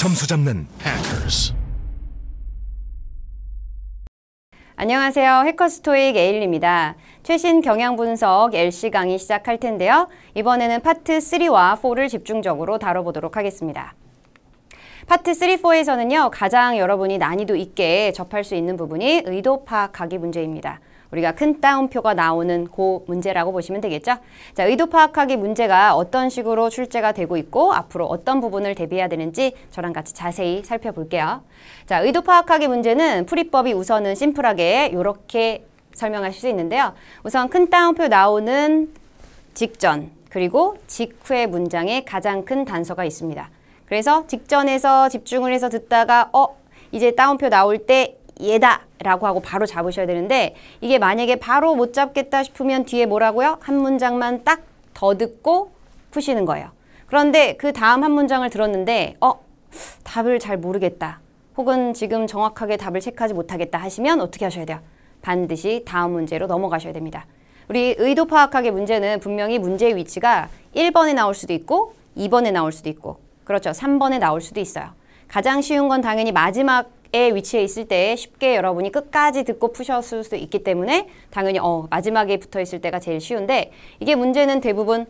점수 잡는 해커스. 안녕하세요. 해커스 토익 에일리입니다. 최신 경향 분석 LC 강의 시작할 텐데요. 이번에는 파트 3와 4를 집중적으로 다뤄보도록 하겠습니다. 파트 3, 4에서는요. 가장 여러분이 난이도 있게 접할 수 있는 부분이 의도 파악하기 문제입니다. 우리가 큰 따옴표가 나오는 그 문제라고 보시면 되겠죠? 자, 의도 파악하기 문제가 어떤 식으로 출제가 되고 있고 앞으로 어떤 부분을 대비해야 되는지 저랑 같이 자세히 살펴볼게요. 자, 의도 파악하기 문제는 풀이법이 우선은 심플하게 이렇게 설명하실 수 있는데요. 우선 큰 따옴표 나오는 직전 그리고 직후의 문장에 가장 큰 단서가 있습니다. 그래서 직전에서 집중을 해서 듣다가 이제 따옴표 나올 때 얘다 라고 하고 바로 잡으셔야 되는데 이게 만약에 바로 못 잡겠다 싶으면 뒤에 뭐라고요? 한 문장만 딱 더 듣고 푸시는 거예요. 그런데 그 다음 한 문장을 들었는데 답을 잘 모르겠다. 혹은 지금 정확하게 답을 체크하지 못하겠다 하시면 어떻게 하셔야 돼요? 반드시 다음 문제로 넘어가셔야 됩니다. 우리 의도 파악하기 문제는 분명히 문제의 위치가 1번에 나올 수도 있고 2번에 나올 수도 있고 그렇죠. 3번에 나올 수도 있어요. 가장 쉬운 건 당연히 마지막에 위치해 있을 때 쉽게 여러분이 끝까지 듣고 푸셨을 수도 있기 때문에 당연히 마지막에 붙어 있을 때가 제일 쉬운데 이게 문제는 대부분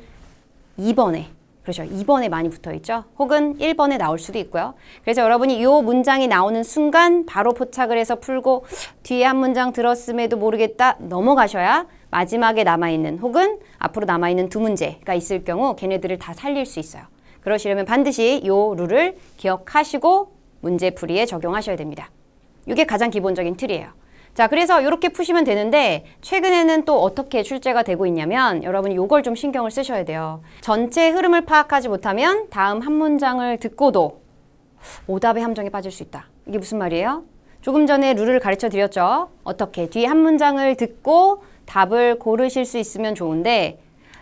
2번에 그렇죠. 2번에 많이 붙어 있죠. 혹은 1번에 나올 수도 있고요. 그래서 여러분이 이 문장이 나오는 순간 바로 포착을 해서 풀고 뒤에 한 문장 들었음에도 모르겠다 넘어가셔야 마지막에 남아있는 혹은 앞으로 남아있는 두 문제가 있을 경우 걔네들을 다 살릴 수 있어요. 그러시려면 반드시 이 룰을 기억하시고 문제풀이에 적용하셔야 됩니다. 이게 가장 기본적인 틀이에요. 자, 그래서 이렇게 푸시면 되는데 최근에는 또 어떻게 출제가 되고 있냐면 여러분이 이걸 좀 신경을 쓰셔야 돼요. 전체 흐름을 파악하지 못하면 다음 한 문장을 듣고도 오답의 함정에 빠질 수 있다. 이게 무슨 말이에요? 조금 전에 룰을 가르쳐 드렸죠. 어떻게 뒤에 한 문장을 듣고 답을 고르실 수 있으면 좋은데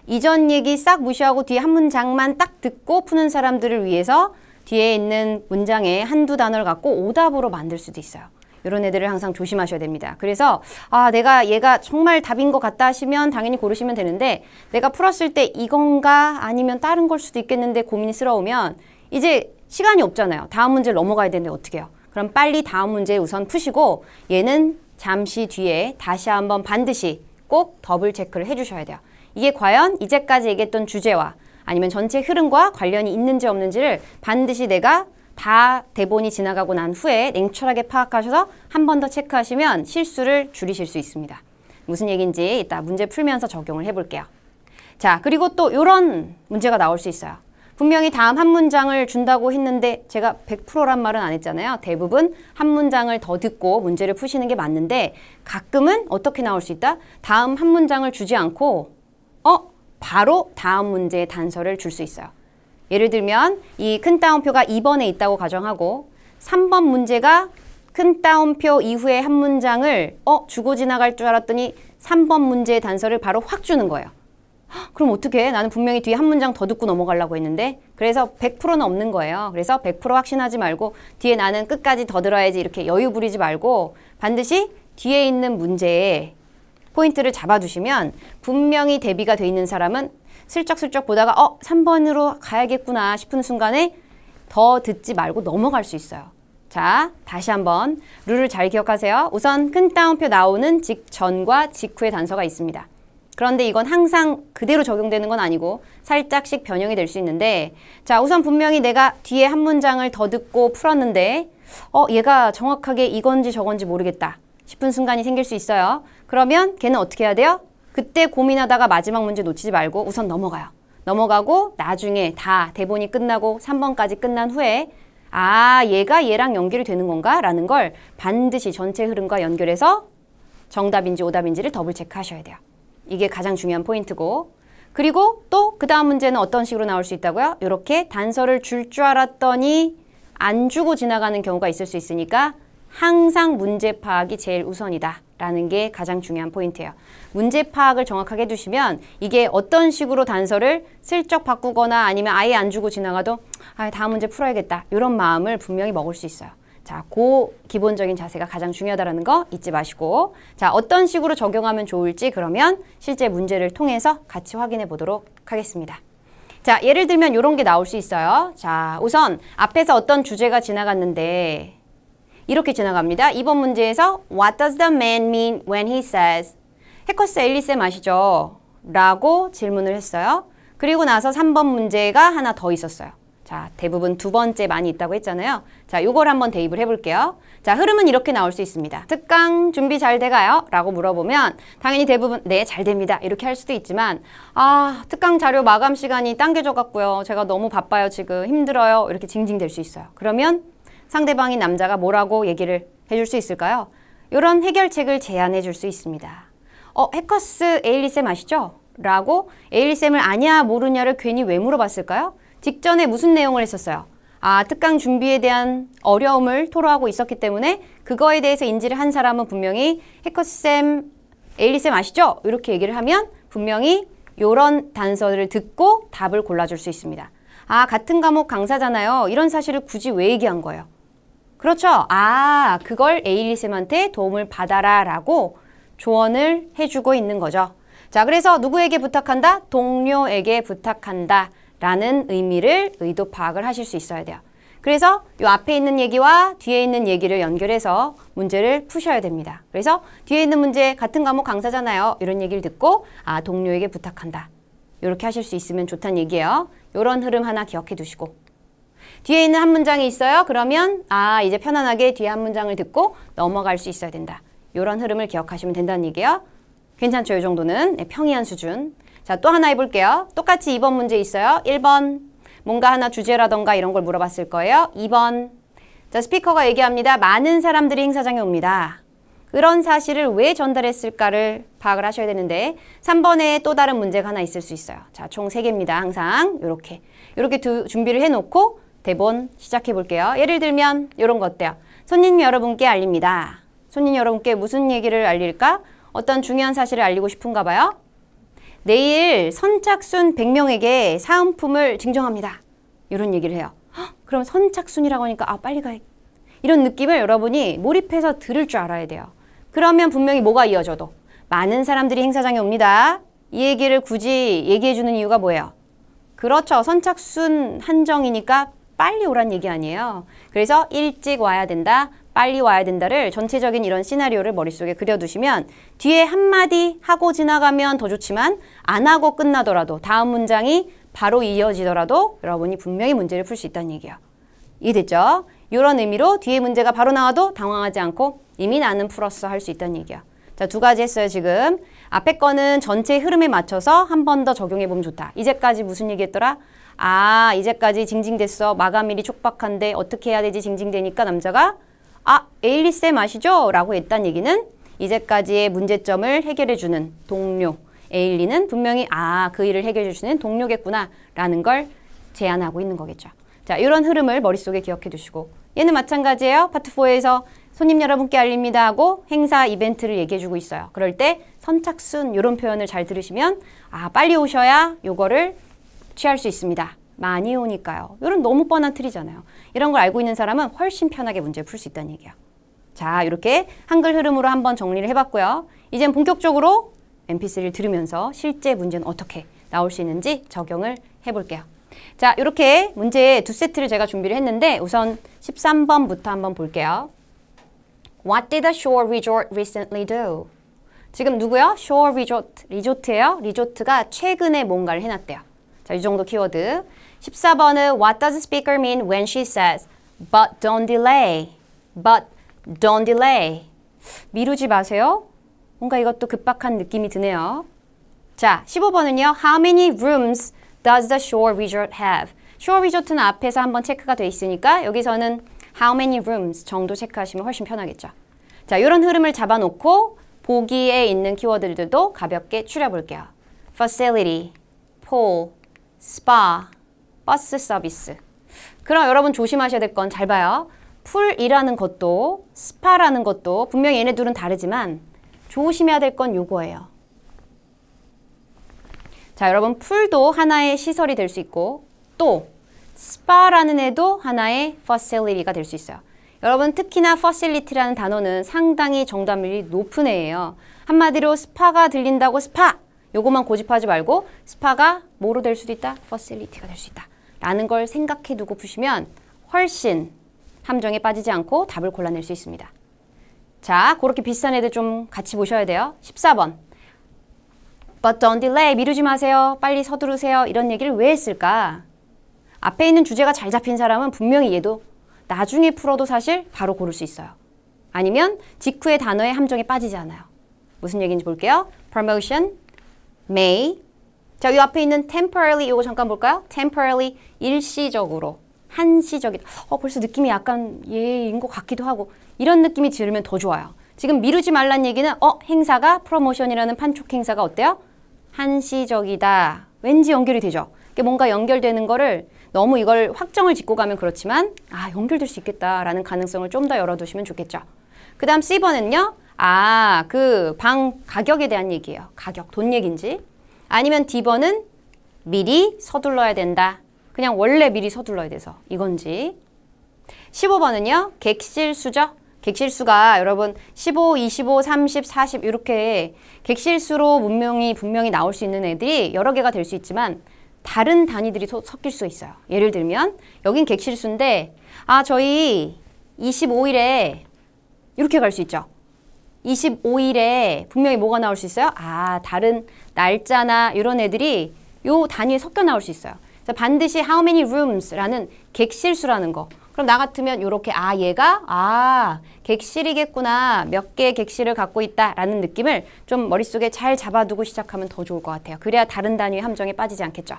이전 얘기 싹 무시하고 뒤에 한 문장만 딱 듣고 푸는 사람들을 위해서 뒤에 있는 문장에 한두 단어를 갖고 오답으로 만들 수도 있어요. 이런 애들을 항상 조심하셔야 됩니다. 그래서 내가 얘가 정말 답인 것 같다 하시면 당연히 고르시면 되는데 내가 풀었을 때 이건가 아니면 다른 걸 수도 있겠는데 고민스러우면 이제 시간이 없잖아요. 다음 문제를 넘어가야 되는데 어떻게 해요? 그럼 빨리 다음 문제 우선 푸시고 얘는 잠시 뒤에 다시 한번 반드시 꼭 더블 체크를 해주셔야 돼요. 이게 과연 이제까지 얘기했던 주제와 아니면 전체 흐름과 관련이 있는지 없는지를 반드시 내가 다 대본이 지나가고 난 후에 냉철하게 파악하셔서 한 번 더 체크하시면 실수를 줄이실 수 있습니다. 무슨 얘기인지 이따 문제 풀면서 적용을 해볼게요. 자, 그리고 또 이런 문제가 나올 수 있어요. 분명히 다음 한 문장을 준다고 했는데 제가 100%란 말은 안 했잖아요. 대부분 한 문장을 더 듣고 문제를 푸시는 게 맞는데 가끔은 어떻게 나올 수 있다? 다음 한 문장을 주지 않고 바로 다음 문제의 단서를 줄 수 있어요. 예를 들면 이 큰 따옴표가 2번에 있다고 가정하고 3번 문제가 큰 따옴표 이후에 한 문장을 주고 지나갈 줄 알았더니 3번 문제의 단서를 바로 확 주는 거예요. 그럼 어떻게 해? 나는 분명히 뒤에 한 문장 더 듣고 넘어가려고 했는데 그래서 100%는 없는 거예요. 그래서 100% 확신하지 말고 뒤에 나는 끝까지 더 들어야지 이렇게 여유 부리지 말고 반드시 뒤에 있는 문제에 포인트를 잡아두시면 분명히 대비가 돼 있는 사람은 슬쩍슬쩍 보다가 3번으로 가야겠구나 싶은 순간에 더 듣지 말고 넘어갈 수 있어요. 자, 다시 한번 룰을 잘 기억하세요. 우선 큰 따옴표 나오는 직전과 직후의 단서가 있습니다. 그런데 이건 항상 그대로 적용되는 건 아니고 살짝씩 변형이 될 수 있는데 자, 우선 분명히 내가 뒤에 한 문장을 더 듣고 풀었는데 얘가 정확하게 이건지 저건지 모르겠다 싶은 순간이 생길 수 있어요. 그러면 걔는 어떻게 해야 돼요? 그때 고민하다가 마지막 문제 놓치지 말고 우선 넘어가요. 넘어가고 나중에 다 대본이 끝나고 3번까지 끝난 후에 얘가 얘랑 연결이 되는 건가? 라는 걸 반드시 전체 흐름과 연결해서 정답인지 오답인지를 더블 체크하셔야 돼요. 이게 가장 중요한 포인트고 그리고 또 그 다음 문제는 어떤 식으로 나올 수 있다고요? 이렇게 단서를 줄 줄 알았더니 안 주고 지나가는 경우가 있을 수 있으니까 항상 문제 파악이 제일 우선이다 라는 게 가장 중요한 포인트예요. 문제 파악을 정확하게 해두시면 이게 어떤 식으로 단서를 슬쩍 바꾸거나 아니면 아예 안 주고 지나가도 다음 문제 풀어야겠다 이런 마음을 분명히 먹을 수 있어요. 자, 그 기본적인 자세가 가장 중요하다는 거 잊지 마시고 자, 어떤 식으로 적용하면 좋을지 그러면 실제 문제를 통해서 같이 확인해 보도록 하겠습니다. 자, 예를 들면 이런 게 나올 수 있어요. 자, 우선 앞에서 어떤 주제가 지나갔는데 이렇게 지나갑니다. 이번 문제에서 What does the man mean when he says? 해커스 에일리쌤 아시죠? 라고 질문을 했어요. 그리고 나서 3번 문제가 하나 더 있었어요. 자, 대부분 두 번째 많이 있다고 했잖아요. 자, 요걸 한번 대입을 해볼게요. 자, 흐름은 이렇게 나올 수 있습니다. 특강 준비 잘 돼가요? 라고 물어보면 당연히 대부분 네, 잘 됩니다. 이렇게 할 수도 있지만 특강 자료 마감 시간이 당겨져 갖고요. 제가 너무 바빠요. 지금 힘들어요. 이렇게 징징댈 수 있어요. 그러면 상대방인 남자가 뭐라고 얘기를 해줄 수 있을까요? 이런 해결책을 제안해 줄 수 있습니다. 해커스 에일리쌤 아시죠? 라고 에일리쌤을 아냐 모르냐를 괜히 왜 물어봤을까요? 직전에 무슨 내용을 했었어요? 특강 준비에 대한 어려움을 토로하고 있었기 때문에 그거에 대해서 인지를 한 사람은 분명히 해커스쌤, 에일리쌤 아시죠? 이렇게 얘기를 하면 분명히 이런 단서를 듣고 답을 골라줄 수 있습니다. 같은 과목 강사잖아요. 이런 사실을 굳이 왜 얘기한 거예요? 그렇죠. 그걸 에일리쌤한테 도움을 받아라 라고 조언을 해주고 있는 거죠. 자, 그래서 누구에게 부탁한다? 동료에게 부탁한다 라는 의미를 의도 파악을 하실 수 있어야 돼요. 그래서 이 앞에 있는 얘기와 뒤에 있는 얘기를 연결해서 문제를 푸셔야 됩니다. 그래서 뒤에 있는 문제 같은 과목 강사잖아요. 이런 얘기를 듣고 동료에게 부탁한다. 이렇게 하실 수 있으면 좋다는 얘기예요. 이런 흐름 하나 기억해 두시고 뒤에 있는 한 문장이 있어요. 그러면 이제 편안하게 뒤에 한 문장을 듣고 넘어갈 수 있어야 된다. 이런 흐름을 기억하시면 된다는 얘기예요. 괜찮죠? 이 정도는 평이한 수준. 자, 또 하나 해볼게요. 똑같이 2번 문제 있어요. 1번 뭔가 하나 주제라던가 이런 걸 물어봤을 거예요. 2번 자, 스피커가 얘기합니다. 많은 사람들이 행사장에 옵니다. 그런 사실을 왜 전달했을까를 파악을 하셔야 되는데 3번에 또 다른 문제가 하나 있을 수 있어요. 자, 총 3개입니다. 항상 이렇게 준비를 해놓고 대본 시작해 볼게요. 예를 들면 이런 거 어때요? 손님 여러분께 알립니다. 손님 여러분께 무슨 얘기를 알릴까? 어떤 중요한 사실을 알리고 싶은가 봐요. 내일 선착순 100명에게 사은품을 증정합니다. 이런 얘기를 해요. 그럼 선착순이라고 하니까 빨리 가야 이런 느낌을 여러분이 몰입해서 들을 줄 알아야 돼요. 그러면 분명히 뭐가 이어져도 많은 사람들이 행사장에 옵니다. 이 얘기를 굳이 얘기해 주는 이유가 뭐예요? 그렇죠. 선착순 한정이니까 빨리 오란 얘기 아니에요. 그래서 일찍 와야 된다. 빨리 와야 된다를 전체적인 이런 시나리오를 머릿속에 그려두시면 뒤에 한마디 하고 지나가면 더 좋지만 안 하고 끝나더라도 다음 문장이 바로 이어지더라도 여러분이 분명히 문제를 풀 수 있다는 얘기예요. 이해됐죠? 이런 의미로 뒤에 문제가 바로 나와도 당황하지 않고 이미 나는 풀었어 할 수 있다는 얘기야. 자, 2가지 했어요 지금. 앞에 거는 전체 흐름에 맞춰서 한 번 더 적용해보면 좋다. 이제까지 무슨 얘기했더라? 이제까지 징징댔어. 마감일이 촉박한데 어떻게 해야 되지 징징대니까 남자가 에일리쌤 아시죠? 라고 했단 얘기는 이제까지의 문제점을 해결해주는 동료 에일리는 분명히 그 일을 해결해주는 동료겠구나 라는 걸 제안하고 있는 거겠죠. 자, 이런 흐름을 머릿속에 기억해 두시고 얘는 마찬가지예요. 파트 4에서 손님 여러분께 알립니다 하고 행사 이벤트를 얘기해주고 있어요. 그럴 때 선착순 이런 표현을 잘 들으시면 빨리 오셔야 요거를 취할 수 있습니다. 많이 오니까요. 이런 너무 뻔한 틀이잖아요. 이런 걸 알고 있는 사람은 훨씬 편하게 문제를 풀 수 있다는 얘기예요. 자, 이렇게 한글 흐름으로 한번 정리를 해봤고요. 이젠 본격적으로 MP3를 들으면서 실제 문제는 어떻게 나올 수 있는지 적용을 해볼게요. 자, 이렇게 문제 2세트를 제가 준비를 했는데 우선 13번부터 한번 볼게요. What did the shore resort recently do? 지금 누구요? shore resort, 리조트예요. 리조트가 최근에 뭔가를 해놨대요. 자, 이 정도 키워드. 14번은 What does the speaker mean when she says But don't delay. But don't delay. 미루지 마세요. 뭔가 이것도 급박한 느낌이 드네요. 자, 15번은요. How many rooms does the shore resort have? shore resort는 앞에서 한번 체크가 돼 있으니까 여기서는 how many rooms 정도 체크하시면 훨씬 편하겠죠. 자, 이런 흐름을 잡아놓고 보기에 있는 키워드들도 가볍게 추려볼게요. facility, pool, spa, 버스 서비스. 그럼 여러분 조심하셔야 될 건 잘 봐요. 풀이라는 것도 스파라는 것도 분명히 얘네 둘은 다르지만 조심해야 될 건 요거예요. 자, 여러분 풀도 하나의 시설이 될 수 있고 또 스파라는 애도 하나의 facility가 될 수 있어요. 여러분 특히나 facility라는 단어는 상당히 정답률이 높은 애예요. 한마디로 스파가 들린다고 스파! 요것만 고집하지 말고 스파가 뭐로 될 수도 있다? facility가 될 수 있다. 라는 걸 생각해 두고 푸시면 훨씬 함정에 빠지지 않고 답을 골라낼 수 있습니다. 자, 그렇게 비슷한 애들 좀 같이 보셔야 돼요. 14번. But don't delay. 미루지 마세요. 빨리 서두르세요. 이런 얘기를 왜 했을까? 앞에 있는 주제가 잘 잡힌 사람은 분명히 얘도 나중에 풀어도 사실 바로 고를 수 있어요. 아니면 직후의 단어의 함정에 빠지지 않아요. 무슨 얘기인지 볼게요. Promotion, may. 자, 이 앞에 있는 temporarily 이거 잠깐 볼까요? temporarily 일시적으로, 한시적이다. 벌써 느낌이 약간 얘인 것 같기도 하고 이런 느낌이 들으면 더 좋아요. 지금 미루지 말란 얘기는 행사가 프로모션이라는 판촉 행사가 어때요? 한시적이다. 왠지 연결이 되죠. 뭔가 연결되는 거를 너무 이걸 확정을 짓고 가면 그렇지만 연결될 수 있겠다라는 가능성을 좀 더 열어두시면 좋겠죠. 그 다음 C번은요. 그 방 가격에 대한 얘기예요. 가격, 돈 얘기인지. 아니면 D번은 미리 서둘러야 된다. 그냥 원래 미리 서둘러야 돼서 이건지. 15번은요. 객실수죠. 객실수가 여러분 15, 25, 30, 40 이렇게 객실수로 분명히 나올 수 있는 애들이 여러 개가 될 수 있지만 다른 단위들이 섞일 수 있어요. 예를 들면 여긴 객실수인데 저희 25일에 이렇게 갈 수 있죠. 25일에 분명히 뭐가 나올 수 있어요? 다른 날짜나 이런 애들이 요 단위에 섞여 나올 수 있어요. 그래서 반드시 how many rooms라는 객실수라는 거. 그럼 나 같으면 이렇게 얘가 객실이겠구나. 몇 개의 객실을 갖고 있다라는 느낌을 좀 머릿속에 잘 잡아두고 시작하면 더 좋을 것 같아요. 그래야 다른 단위의 함정에 빠지지 않겠죠.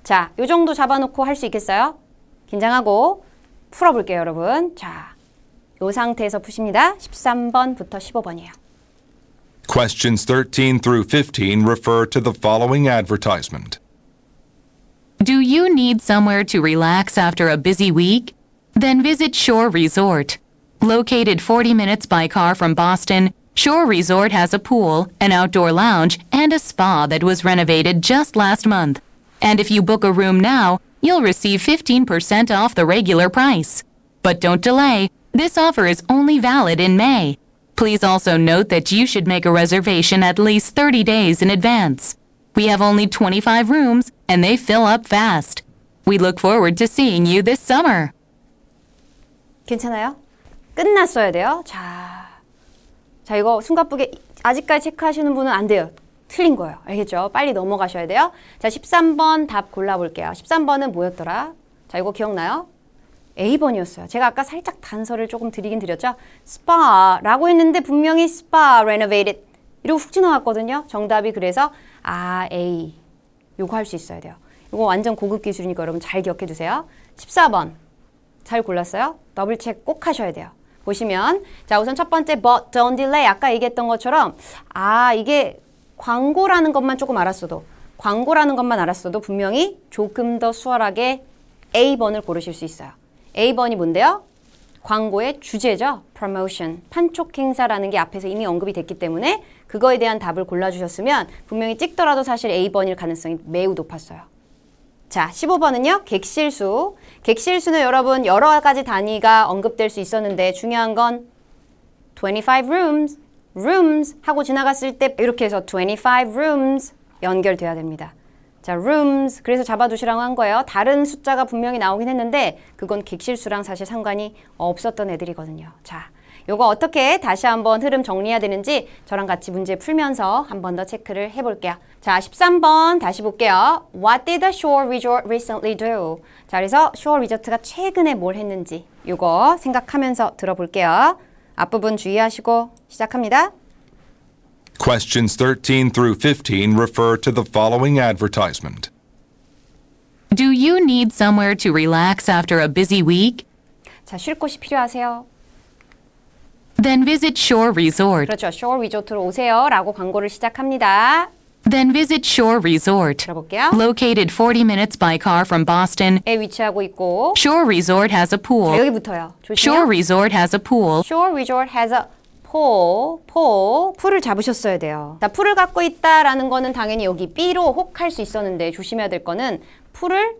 자, 요 정도 잡아놓고 할 수 있겠어요? 긴장하고 풀어볼게요, 여러분. 자, 요 상태에서 푸십니다. 13번부터 15번이에요. Questions 13 through 15 refer to the following advertisement. Do you need somewhere to relax after a busy week? Then visit Shore Resort. Located 40 minutes by car from Boston, Shore Resort has a pool, an outdoor lounge, and a spa that was renovated just last month. And if you book a room now, you'll receive 15% off the regular price. But don't delay. This offer is only valid in May. Please also note that you should make a reservation at least 30 days in advance. We have only 25 rooms, and they fill up fast. We look forward to seeing you this summer. 괜찮아요? 끝났어야 돼요. 자, 이거 숨가쁘게 아직까지 체크하시는 분은 안 돼요. 틀린 거예요. 알겠죠? 빨리 넘어가셔야 돼요. 자, 13번 답 골라볼게요. 13번은 뭐였더라? 자, 이거 기억나요? A번이었어요. 제가 아까 살짝 단서를 조금 드리긴 드렸죠? 스파라고 했는데 분명히 spa renovated 이러고 훅 지나갔거든요. 정답이 그래서 A. 요거 할 수 있어야 돼요. 요거 완전 고급 기술이니까 여러분 잘 기억해 두세요. 14번. 잘 골랐어요? 더블 체크 꼭 하셔야 돼요. 보시면 자, 우선 첫 번째 but don't delay 아까 얘기했던 것처럼 이게 광고라는 것만 조금 알았어도 분명히 조금 더 수월하게 A번을 고르실 수 있어요. A번이 뭔데요? 광고의 주제죠. promotion, 판촉 행사라는 게 앞에서 이미 언급이 됐기 때문에 그거에 대한 답을 골라주셨으면 분명히 찍더라도 사실 A번일 가능성이 매우 높았어요. 자, 15번은요. 객실수. 객실수는 여러분 여러 가지 단위가 언급될 수 있었는데 중요한 건 25 rooms 하고 지나갔을 때 이렇게 해서 25 rooms 연결돼야 됩니다. 자, rooms 그래서 잡아두시라고 한 거예요. 다른 숫자가 분명히 나오긴 했는데 그건 객실수랑 사실 상관이 없었던 애들이거든요. 자, 요거 어떻게 다시 한번 흐름 정리해야 되는지 저랑 같이 문제 풀면서 한 번 더 체크를 해볼게요. 자, 13번 다시 볼게요. What did the Shore Resort recently do? 자, 그래서 Shore Resort가 최근에 뭘 했는지 요거 생각하면서 들어볼게요. 앞부분 주의하시고 시작합니다. Questions 13 through 15 refer to the following advertisement. Do you need somewhere to relax after a busy week? 자, 쉴 곳이 필요하세요. Then visit Shore Resort. 그렇죠. Shore Resort로 오세요 라고 광고를 시작합니다. Then visit Shore Resort. 들어볼게요. Located 40 minutes by car from Boston, 에 위치하고 있고 Shore Resort has a 자, pool. 여기부터요. Shore 조심해요. Resort has a pool. Shore Resort has a 풀을 잡으셨어야 돼요. 자, 풀을 갖고 있다라는 거는 당연히 여기 B로 혹할 수 있었는데 조심해야 될 거는 풀을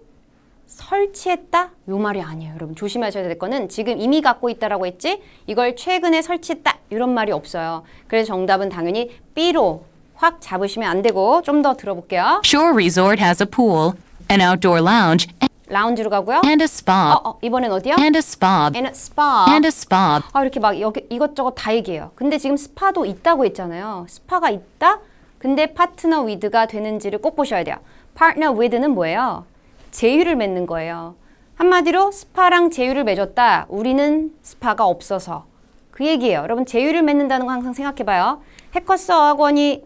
설치했다? 요 말이 아니에요. 여러분 조심하셔야 될 거는 지금 이미 갖고 있다라고 했지 이걸 최근에 설치했다 이런 말이 없어요. 그래서 정답은 당연히 B로 확 잡으시면 안 되고 좀 더 들어볼게요. Shore Resort has a pool, an outdoor lounge, 라운지로 가고요. and a spa. 이번엔 어디요? And a spa. And a spa. And a spa. 이렇게 막 여기 이것저것 다 얘기해요. 근데 지금 스파도 있다고 했잖아요. 스파가 있다? 근데 파트너 with가 되는지를 꼭 보셔야 돼요. partner with는 뭐예요? 제휴를 맺는 거예요. 한마디로 스파랑 제휴를 맺었다. 우리는 스파가 없어서. 그 얘기예요. 여러분 제휴를 맺는다는 거 항상 생각해봐요. 해커스 어학원이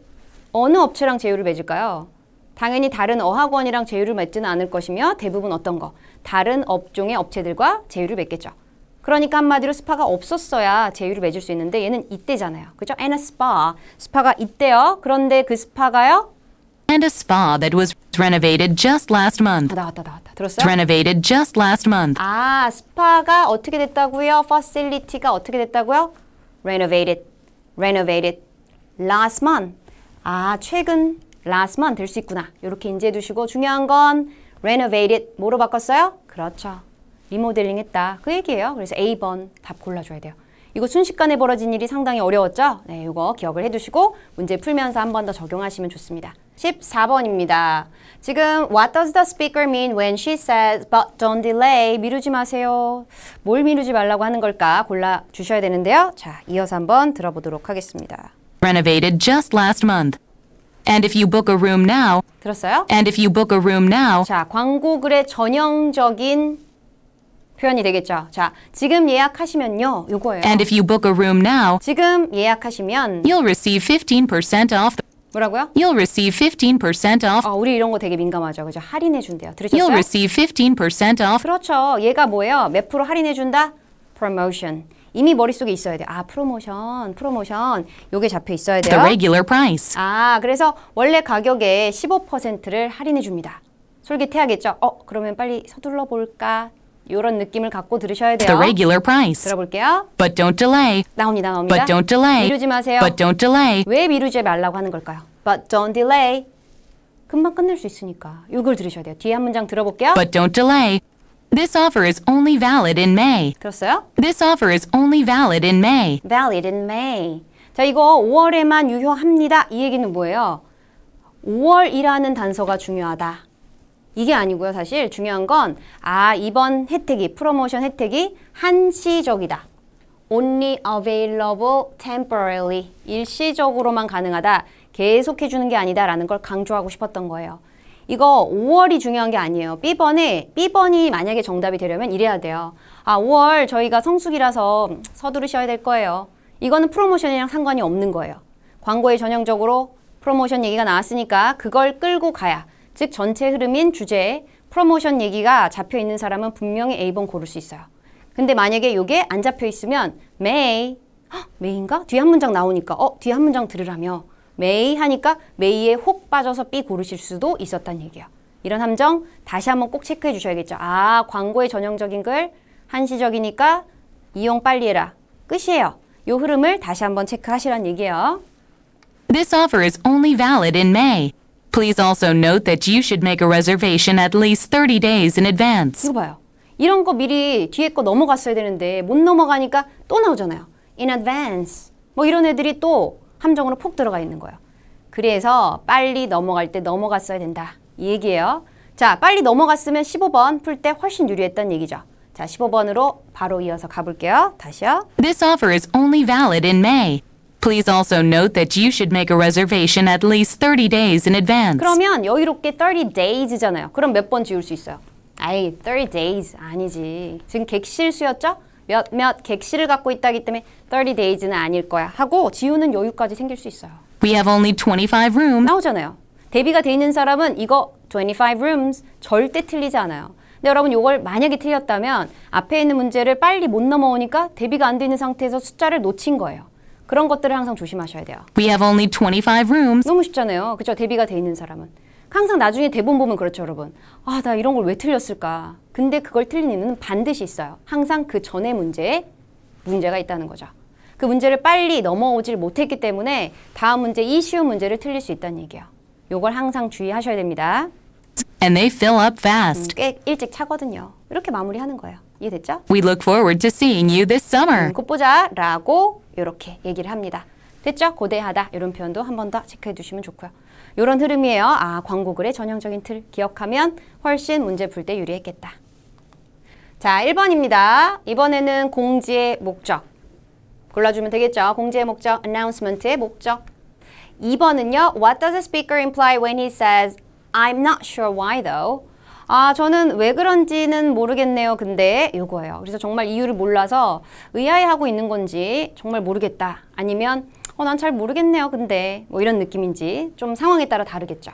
어느 업체랑 제휴를 맺을까요? 당연히 다른 어학원이랑 제휴를 맺지는 않을 것이며 대부분 어떤 거? 다른 업종의 업체들과 제휴를 맺겠죠. 그러니까 한마디로 스파가 없었어야 제휴를 맺을 수 있는데 얘는 있대잖아요. 그죠? And a spa. 스파가 있대요. 그런데 그 스파가요? And a spa that was renovated just last month. 나왔다. 들었어요? Renovated just last month. 스파가 어떻게 됐다고요? facility가 어떻게 됐다고요? renovated last month. 최근 last month 될 수 있구나. 이렇게 인지해 두시고 중요한 건 renovated 뭐로 바꿨어요? 그렇죠. 리모델링 했다. 그 얘기예요. 그래서 A번 답 골라줘야 돼요. 이거 순식간에 벌어진 일이 상당히 어려웠죠? 네, 이거 기억을 해두시고 문제 풀면서 한 번 더 적용하시면 좋습니다. 14번입니다. 지금 What does the speaker mean when she says but don't delay? 미루지 마세요. 뭘 미루지 말라고 하는 걸까? 골라주셔야 되는데요. 자, 이어서 한번 들어보도록 하겠습니다. Renovated just last month. And if you book a room now, 들었어요? and if you book a room now, 자, 광고글의 전형적인 표현이 되겠죠. 자, 지금 예약하시면요. 요거예요. and if you book a room now, 지금 예약하시면 you'll receive 15% off. 뭐라고요? You'll receive 15% off. 우리 이런 거 되게 민감하죠. 그죠? 할인해 준대요. You'll 들으셨어요? receive 15% off. 그렇죠. 얘가 뭐예요? 몇 프로 할인해 준다? promotion. 이미 머릿속에 있어야 돼요. 프로모션. 요게 잡혀 있어야 돼요. The regular price. 그래서 원래 가격에 15%를 할인해 줍니다. 솔깃해야겠죠? 그러면 빨리 서둘러 볼까? 요런 느낌을 갖고 들으셔야 돼요. The regular price. 들어볼게요. But don't delay. 나옵니다. But don't delay. 미루지 마세요. But don't delay. 왜 미루지 말라고 하는 걸까요? But don't delay. 금방 끝낼 수 있으니까. 이걸 들으셔야 돼요. 뒤에 한 문장 들어볼게요. But don't delay. This offer is only valid in May. 들었어요? This offer is only valid in May. Valid in May. 자, 이거 5월에만 유효합니다. 이 얘기는 뭐예요? 5월이라는 단서가 중요하다. 이게 아니고요. 사실 중요한 건 이번 혜택이, 프로모션 혜택이 한시적이다. Only available temporarily. 일시적으로만 가능하다. 계속해주는 게 아니다라는 걸 강조하고 싶었던 거예요. 이거 5월이 중요한 게 아니에요. B번이 만약에 정답이 되려면 이래야 돼요. 5월 저희가 성수기라서 서두르셔야 될 거예요. 이거는 프로모션이랑 상관이 없는 거예요. 광고에 전형적으로 프로모션 얘기가 나왔으니까 그걸 끌고 가야. 즉 전체 흐름인 주제에 프로모션 얘기가 잡혀 있는 사람은 분명히 A번 고를 수 있어요. 근데 만약에 이게 안 잡혀 있으면 May인가? 뒤에 한 문장 나오니까 뒤에 한 문장 들으라며 May 하니까 May에 혹 빠져서 B 고르실 수도 있었단 얘기예요. 이런 함정 다시 한번 꼭 체크해 주셔야겠죠. 광고의 전형적인 글 한시적이니까 이용 빨리 해라. 끝이에요. 이 흐름을 다시 한번 체크하시란 얘기예요. This offer is only valid in May. Please also note that you should make a reservation at least 30 days in advance. 이거 봐요. 이런 거 미리 뒤에 거 넘어갔어야 되는데 못 넘어가니까 또 나오잖아요. In advance. 뭐 이런 애들이 또 함정으로 폭 들어가 있는 거예요. 그래서 빨리 넘어갈 때 넘어갔어야 된다. 이 얘기예요. 자, 빨리 넘어갔으면 15번 풀 때 훨씬 유리했단 얘기죠. 자, 15번으로 바로 이어서 가볼게요. 다시요. This offer is only valid in May. Please also note that you should make a reservation at least 30 days in advance. 그러면 여유롭게 30 days잖아요. 그럼 몇 번 지울 수 있어요? 30 days 아니지. 지금 객실수였죠? 몇몇 객실을 갖고 있다기 때문에 30 days는 아닐 거야 하고 지우는 여유까지 생길 수 있어요. We have only 25 rooms. 나오잖아요. 대비가 돼 있는 사람은 이거 25 rooms 절대 틀리지 않아요. 근데 여러분 이걸 만약에 틀렸다면 앞에 있는 문제를 빨리 못 넘어오니까 대비가 안 돼 있는 상태에서 숫자를 놓친 거예요. 그런 것들을 항상 조심하셔야 돼요. We have only 25 rooms. 너무 쉽잖아요. 그죠? 대비가 돼 있는 사람은. 항상 나중에 대본 보면 그렇죠, 여러분. 나 이런 걸 왜 틀렸을까? 근데 그걸 틀린 이유는 반드시 있어요. 항상 그 전의 문제에 문제가 있다는 거죠. 그 문제를 빨리 넘어오질 못했기 때문에 다음 문제, 이 쉬운 문제를 틀릴 수 있다는 얘기예요. 요걸 항상 주의하셔야 됩니다. And they fill up fast. 꽤 일찍 차거든요. 이렇게 마무리하는 거예요. 이해됐죠? We look forward to seeing you this summer. 곧 보자 라고 이렇게 얘기를 합니다. 됐죠? 고대하다 이런 표현도 한 번 더 체크해 두시면 좋고요. 이런 흐름이에요. 아, 광고글의 전형적인 틀 기억하면 훨씬 문제 풀 때 유리했겠다. 자, 1번입니다. 이번에는 공지의 목적. 골라주면 되겠죠? 공지의 목적, announcement의 목적. 2번은요. What does the speaker imply when he says I'm not sure why though? 아, 저는 왜 그런지는 모르겠네요. 근데 요거예요. 그래서 정말 이유를 몰라서 의아해하고 있는 건지 정말 모르겠다. 아니면 난 잘 모르겠네요. 근데 뭐 이런 느낌인지 좀 상황에 따라 다르겠죠.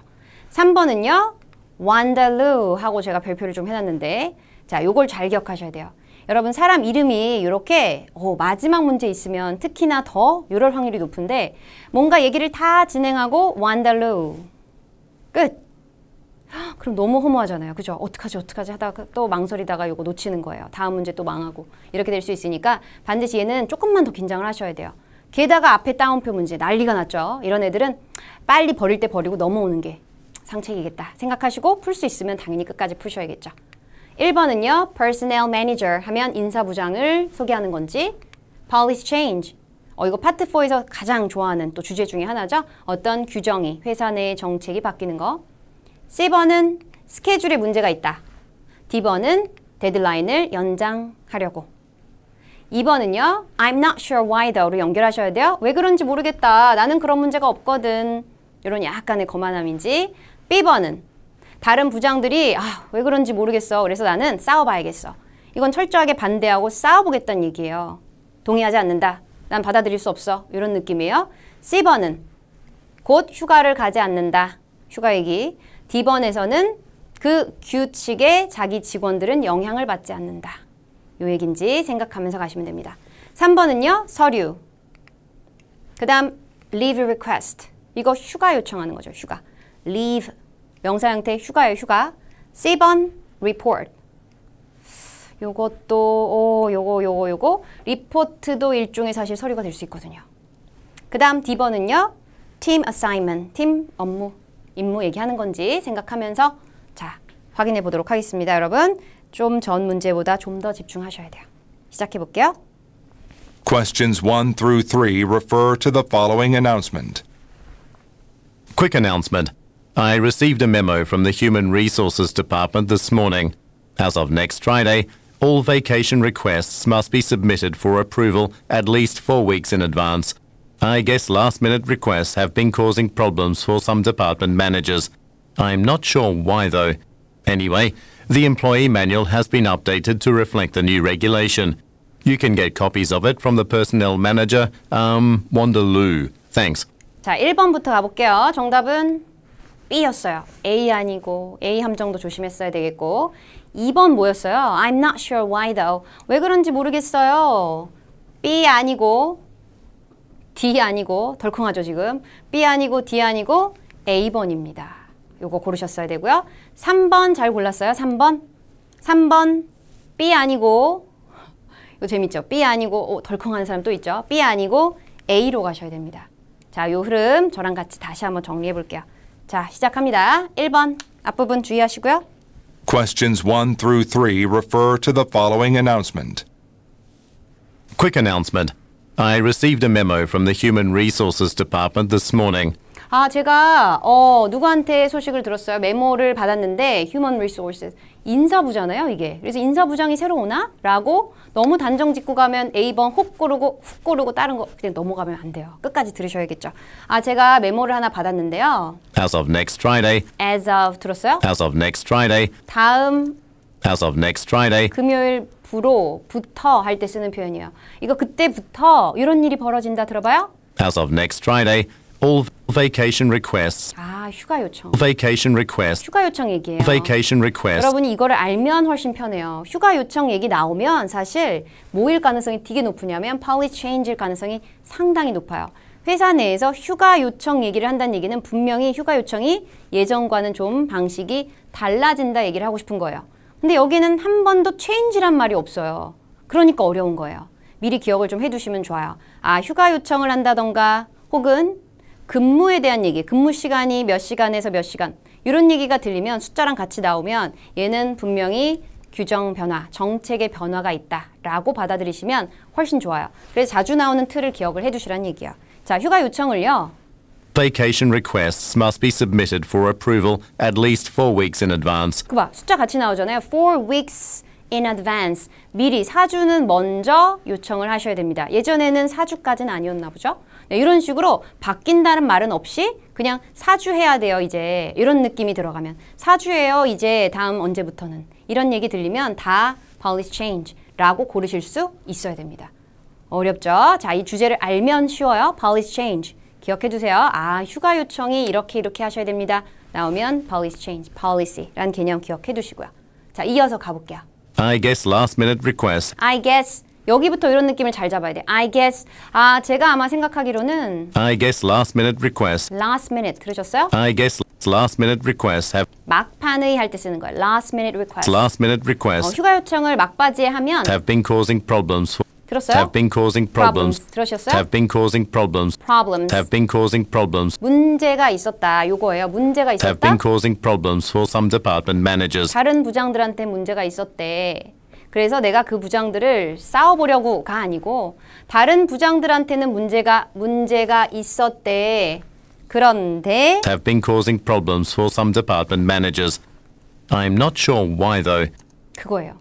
3번은요. 완달루 하고 제가 별표를 좀 해놨는데 자, 요걸 잘 기억하셔야 돼요. 여러분 사람 이름이 이렇게 마지막 문제 있으면 특히나 더 이럴 확률이 높은데 뭔가 얘기를 다 진행하고 완달루 끝. 그럼 너무 허무하잖아요. 그죠? 어떡하지 하다가 또 망설이다가 요거 놓치는 거예요. 다음 문제 또 망하고 이렇게 될 수 있으니까 반드시 얘는 조금만 더 긴장을 하셔야 돼요. 게다가 앞에 따옴표 문제 난리가 났죠. 이런 애들은 빨리 버릴 때 버리고 넘어오는 게 상책이겠다 생각하시고 풀 수 있으면 당연히 끝까지 푸셔야겠죠. 1번은요. Personnel Manager 하면 인사부장을 소개하는 건지 Policy Change 이거 파트 4에서 가장 좋아하는 또 주제 중에 하나죠. 어떤 규정이 회사 내의 정책이 바뀌는 거. C번은 스케줄에 문제가 있다. D번은 데드라인을 연장하려고. 2번은요. I'm not sure why though로 연결하셔야 돼요. 왜 그런지 모르겠다. 나는 그런 문제가 없거든. 이런 약간의 거만함인지. B번은 다른 부장들이 왜 그런지 모르겠어. 그래서 나는 싸워봐야겠어. 이건 철저하게 반대하고 싸워보겠다는 얘기예요. 동의하지 않는다. 난 받아들일 수 없어. 이런 느낌이에요. C번은 곧 휴가를 가지 않는다. 휴가 얘기. D번에서는 그 규칙에 자기 직원들은 영향을 받지 않는다. 요 얘기인지 생각하면서 가시면 됩니다. 3번은요. 서류. 그 다음 leave request. 이거 휴가 요청하는 거죠. 휴가. leave. 명사 형태 휴가예요. 휴가. C번 report. 요것도 요거 리포트도 일종의 사실 서류가 될 수 있거든요. 그 다음 D번은요. team assignment. 팀 업무. 임무 얘기하는 건지 생각하면서 자 확인해 보도록 하겠습니다. 여러분 좀 전 문제보다 좀 더 집중하셔야 돼요. 시작해 볼게요. Questions 1 through 3 refer to the following announcement. Quick announcement. I received a memo from the Human Resources Department this morning. As of next Friday, all vacation requests must be submitted for approval at least 4 weeks in advance. I guess last-minute requests have been causing problems for some department managers. I'm not sure why, though. Anyway, the employee manual has been updated to reflect the new regulation. You can get copies of it from the personnel manager, Wanderloo. Thanks. 자, 1번부터 가볼게요. 정답은 B였어요. A 아니고 A 함정도 조심했어야 되겠고 2번 뭐였어요? I'm not sure why, though. 왜 그런지 모르겠어요. B 아니고 D 아니고 덜컹하죠 지금. B 아니고 D 아니고 A번입니다. 요거 고르셨어야 되고요. 3번 잘 골랐어요. 3번 B 아니고 이거 재밌죠? B 아니고 덜컹하는 사람 또 있죠? B 아니고 A로 가셔야 됩니다. 자, 요 흐름 저랑 같이 다시 한번 정리해 볼게요. 자, 시작합니다. 1번 앞부분 주의하시고요. Questions 1 through 3 refer to the following announcement. Quick announcement. I received a memo from the Human Resources Department this morning. 아, 제가 누구한테 소식을 들었어요. 메모를 받았는데 Human Resources 인사부잖아요, 이게. 그래서 인사부장이 새로 오나? 라고 너무 단정 짓고 가면 A번 훅 고르고 다른 거 그냥 넘어가면 안 돼요. 끝까지 들으셔야겠죠. 아, 제가 메모를 하나 받았는데요. As of next Friday. As of 들었어요? As of next Friday. 다음 As of next Friday. 금요일부터 할 때 쓰는 표현이에요. 이거 그때부터 이런 일이 벌어진다 들어봐요? As of next Friday, all vacation requests. 아, 휴가 요청. Vacation requests. 휴가 요청 얘기예요. Vacation requests. 여러분이 이거를 알면 훨씬 편해요. 휴가 요청 얘기 나오면 사실 뭐일 가능성이 되게 높으냐면 policy change일 가능성이 상당히 높아요. 회사 내에서 휴가 요청 얘기를 한다는 얘기는 분명히 휴가 요청이 예전과는 좀 방식이 달라진다 얘기를 하고 싶은 거예요. 근데 여기는 한 번도 change란 말이 없어요. 그러니까 어려운 거예요. 미리 기억을 좀 해두시면 좋아요. 아, 휴가 요청을 한다던가 혹은 근무에 대한 얘기, 근무 시간이 몇 시간에서 몇 시간 이런 얘기가 들리면 숫자랑 같이 나오면 얘는 분명히 규정 변화, 정책의 변화가 있다라고 받아들이시면 훨씬 좋아요. 그래서 자주 나오는 틀을 기억을 해두시라는 얘기예요. 자, 자, 휴가 요청을요. Vacation requests must be submitted for approval at least 4 weeks in advance. 그 봐, 숫자 같이 나오잖아요. 4 weeks in advance. 미리 4주는 먼저 요청을 하셔야 됩니다. 예전에는 4주까지는 아니었나 보죠? 네, 이런 식으로 바뀐다는 말은 없이 그냥 4주 해야 돼요, 이제. 이런 느낌이 들어가면. 4주예요, 이제 다음 언제부터는. 이런 얘기 들리면 다 policy change라고 고르실 수 있어야 됩니다. 어렵죠? 자, 이 주제를 알면 쉬워요. policy change. 기억해 두세요. 아, 휴가 요청이 이렇게 하셔야 됩니다. 나오면 policy change, policy라는 개념 기억해 두시고요. 자, 이어서 가볼게요. I guess last minute requests. I guess. 여기부터 이런 느낌을 잘 잡아야 돼. I guess. 아, 제가 아마 생각하기로는 I guess last minute requests. last minute 들으셨어요? I guess last minute requests have 막판의 할 때 쓰는 거예요. last minute request. last minute requests 휴가 요청을 막바지에 하면 have been causing problems. 들었어요? Have been causing problems. 들으셨어요? Have been causing problems. problems. Have been causing problems. 문제가 있었다. 요거예요. 문제가 Have 있었다. been causing problems for some department managers. 다른 부장들한테 문제가 있었대. 그래서 내가 그 부장들을 싸워보려고가 아니고 다른 부장들한테는 문제가 있었대. 그런데 Have been causing problems for some department managers. I'm not sure why though. 그거예요.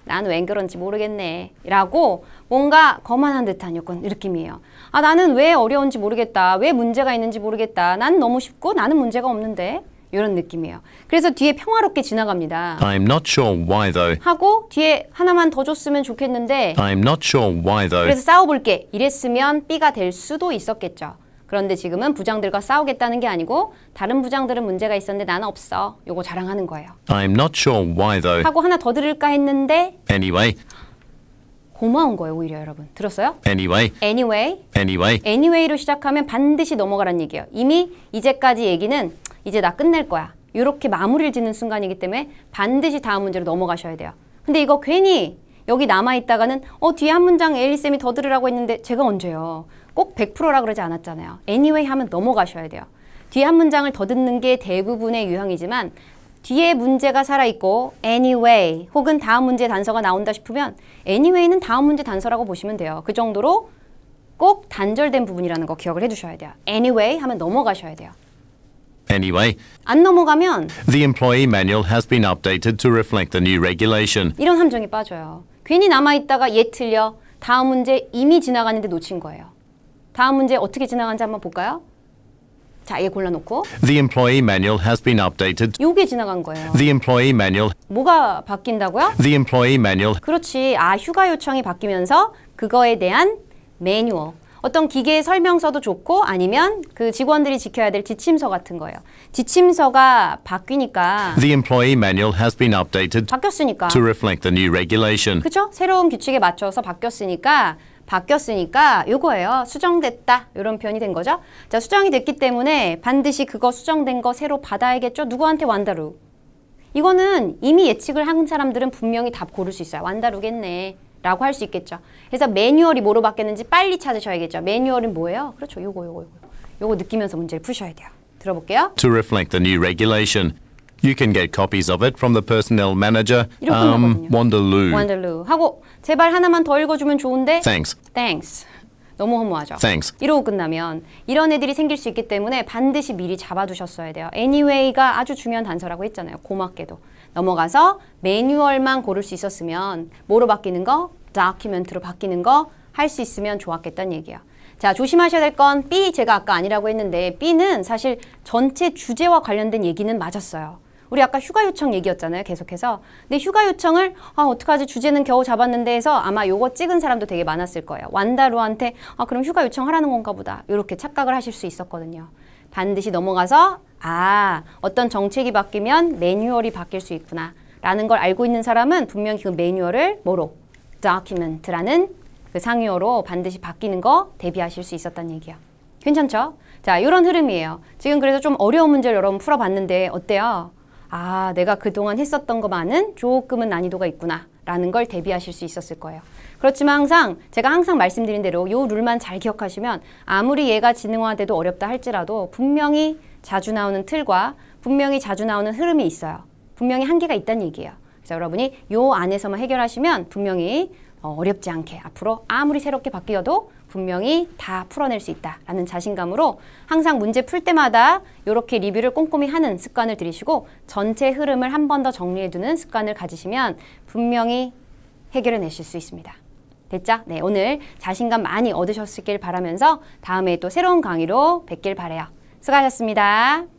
난 웬 그런지 모르겠네. 라고 뭔가 거만한 듯한 약간 느낌이에요. 아, 나는 왜 어려운지 모르겠다. 왜 문제가 있는지 모르겠다. 난 너무 쉽고 나는 문제가 없는데. 이런 느낌이에요. 그래서 뒤에 평화롭게 지나갑니다. I'm not sure why though. 하고 뒤에 하나만 더 줬으면 좋겠는데 I'm not sure why though. 그래서 싸워볼게. 이랬으면 B가 될 수도 있었겠죠. 그런데 지금은 부장들과 싸우겠다는 게 아니고 다른 부장들은 문제가 있었는데 나는 없어. 요거 자랑하는 거예요. I'm not sure why though. 하고 하나 더 들을까 했는데 Anyway. 고마운 거예요, 오히려 여러분. 들었어요? Anyway. Anyway. Anyway. Anyway로 시작하면 반드시 넘어가란 얘기예요. 이미 이제까지 얘기는 이제 나 끝낼 거야. 이렇게 마무리를 짓는 순간이기 때문에 반드시 다음 문제로 넘어가셔야 돼요. 근데 이거 괜히 여기 남아있다가는 뒤에 한 문장 에일리쌤이 더 들으라고 했는데 제가 언제요? 꼭 100%라 그러지 않았잖아요. Anyway 하면 넘어가셔야 돼요. 뒤에 한 문장을 더 듣는 게 대부분의 유형이지만 뒤에 문제가 살아있고 anyway 혹은 다음 문제 단서가 나온다 싶으면 anyway는 다음 문제 단서라고 보시면 돼요. 그 정도로 꼭 단절된 부분이라는 거 기억을 해두셔야 돼요. anyway 하면 넘어가셔야 돼요. Anyway. 안 넘어가면 The employee manual has been updated to reflect the new regulation. 이런 함정이 빠져요. 괜히 남아있다가 얘 틀려. 다음 문제 이미 지나갔는데 놓친 거예요. 다음 문제 어떻게 지나간지 한번 볼까요? 자, 얘 골라놓고 The employee manual has been updated. 요게 지나간 거예요. The employee manual. 뭐가 바뀐다고요? The employee manual. 그렇지. 아, 휴가 요청이 바뀌면서 그거에 대한 매뉴얼. 어떤 기계의 설명서도 좋고 아니면 그 직원들이 지켜야 될 지침서 같은 거예요. 지침서가 바뀌니까 The employee manual has been updated 바뀌었으니까 to reflect the new regulation. 그죠? 새로운 규칙에 맞춰서 바뀌었으니까 요거예요. 수정됐다. 이런 표현이 된 거죠. 자, 수정이 됐기 때문에 반드시 그거 수정된 거 새로 받아야겠죠. 누구한테? 완다루. 이거는 이미 예측을 한 사람들은 분명히 답 고를 수 있어요. 완다루겠네. 라고 할 수 있겠죠. 그래서 매뉴얼이 뭐로 바뀌었는지 빨리 찾으셔야겠죠. 매뉴얼은 뭐예요? 그렇죠. 요거 느끼면서 문제를 푸셔야 돼요. 들어볼게요. To reflect the new regulation. You can get copies of it from the personnel manager, 이렇게 끝나거든요. Wanderloo. 완달루. 하고 제발 하나만 더 읽어주면 좋은데 Thanks. Thanks. 너무 허무하죠. Thanks. 이러고 끝나면 이런 애들이 생길 수 있기 때문에 반드시 미리 잡아두셨어야 돼요. Anyway가 아주 중요한 단서라고 했잖아요. 고맙게도. 넘어가서 매뉴얼만 고를 수 있었으면 뭐로 바뀌는 거? document로 바뀌는 거 할 수 있으면 좋았겠다는 얘기야. 자, 조심하셔야 될 건 B, 제가 아까 아니라고 했는데 B는 사실 전체 주제와 관련된 얘기는 맞았어요. 우리 아까 휴가 요청 얘기였잖아요. 계속해서. 근데 휴가 요청을 어떡하지 주제는 겨우 잡았는데 해서 아마 요거 찍은 사람도 되게 많았을 거예요. 완다루한테 그럼 휴가 요청하라는 건가 보다. 이렇게 착각을 하실 수 있었거든요. 반드시 넘어가서 어떤 정책이 바뀌면 매뉴얼이 바뀔 수 있구나 라는 걸 알고 있는 사람은 분명히 그 매뉴얼을 뭐로? document라는 그 상위어로 반드시 바뀌는 거 대비하실 수 있었다는 얘기야. 괜찮죠? 자, 이런 흐름이에요. 지금 그래서 좀 어려운 문제를 여러분 풀어봤는데 어때요? 내가 그동안 했었던 것만은 조금은 난이도가 있구나 라는 걸 대비하실 수 있었을 거예요. 그렇지만 제가 항상 말씀드린 대로 요 룰만 잘 기억하시면 아무리 얘가 지능화돼도 어렵다 할지라도 분명히 자주 나오는 틀과 분명히 자주 나오는 흐름이 있어요. 분명히 한계가 있다는 얘기예요. 그래서 여러분이 요 안에서만 해결하시면 분명히 어렵지 않게 앞으로 아무리 새롭게 바뀌어도 분명히 다 풀어낼 수 있다라는 자신감으로 항상 문제 풀 때마다 이렇게 리뷰를 꼼꼼히 하는 습관을 들이시고 전체 흐름을 한 번 더 정리해두는 습관을 가지시면 분명히 해결해내실 수 있습니다. 됐죠? 네, 오늘 자신감 많이 얻으셨길 바라면서 다음에 또 새로운 강의로 뵙길 바라요. 수고하셨습니다.